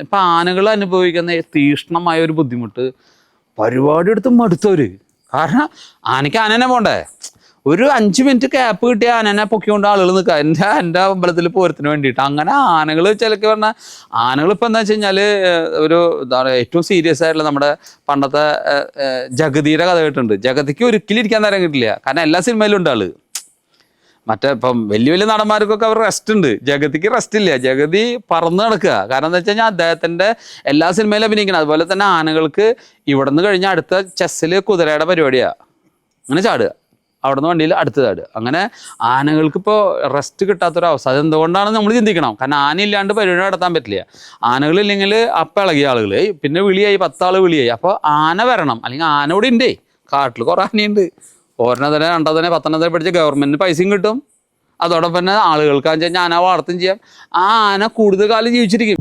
ഇപ്പം ആനകൾ അനുഭവിക്കുന്ന തീക്ഷ്ണമായ ഒരു ബുദ്ധിമുട്ട് പരിപാടി എടുത്ത് മടുത്തവർ. കാരണം ആനയ്ക്ക് ആനനെ പോണ്ടേ, ഒരു 5 മിനിറ്റ് ക്യാപ്പ് കിട്ടിയ ആനനെ പൊക്കിക്കൊണ്ട് ആളുകൾ നിൽക്കുക എൻ്റെ അമ്പലത്തിൽ പൂരത്തിന് വേണ്ടിയിട്ട്. അങ്ങനെ ആനകൾ ചിലക്ക് പറഞ്ഞാൽ ആനകൾ ഇപ്പം എന്താ വെച്ച് കഴിഞ്ഞാൽ ഒരു എന്താ പറയുക ഏറ്റവും സീരിയസ് ആയിട്ടുള്ള നമ്മുടെ പണ്ടത്തെ ജഗതിയുടെ കഥ കേട്ടിട്ടുണ്ട്. ജഗതിക്ക് ഒരിക്കലും ഇരിക്കാൻ നേരം കിട്ടില്ല, കാരണം എല്ലാ സിനിമയിലും ഉണ്ട് ആള്. മറ്റേ ഇപ്പം വലിയ വലിയ നടന്മാർക്കൊക്കെ അവർ റെസ്റ്റ് ഉണ്ട്, ജഗതിക്ക് റെസ്റ്റ് ഇല്ല. ജഗതി പറന്ന് നടക്കുക. കാരണം എന്താ വെച്ച് കഴിഞ്ഞാൽ അദ്ദേഹത്തിൻ്റെ എല്ലാ സിനിമയിലും അഭിനയിക്കണം. അതുപോലെ തന്നെ ആനകൾക്ക് ഇവിടെ നിന്ന് കഴിഞ്ഞാൽ അടുത്ത ചെസ്സിൽ കുതിരയുടെ പരിപാടിയാണ്, അങ്ങനെ ചാടുക, അവിടെ നിന്ന് വണ്ടിയിൽ അടുത്ത് ചാടുക. അങ്ങനെ ആനകൾക്കിപ്പോൾ റെസ്റ്റ് കിട്ടാത്തൊരവസ്ഥ. അതെന്തുകൊണ്ടാണ് നമ്മൾ ചിന്തിക്കണം. കാരണം ആനയില്ലാണ്ട് പരിപാടി നടത്താൻ പറ്റില്ല. ആനകളില്ലെങ്കിൽ അപ്പം ഇളകിയ ആളുകൾ, പിന്നെ വിളിയായി 10 ആൾ വിളിയായി. അപ്പോൾ ആന വരണം, അല്ലെങ്കിൽ ആന ഇവിടെ ഉണ്ടേ, കാട്ടിൽ കുറേ ആനയുണ്ട്. ഒരെണ്ണം തന്നെ 2 തന്നെ 10 തന്നെ പഠിച്ച് ഗവൺമെൻറ്റിന് പൈസയും കിട്ടും. അതോടൊപ്പം തന്നെ ആളുകൾക്ക് വെച്ച് കഴിഞ്ഞാൽ ആന വളർത്തും ചെയ്യാം. ആ ആന കൂടുതൽ കാലം ജീവിച്ചിരിക്കും.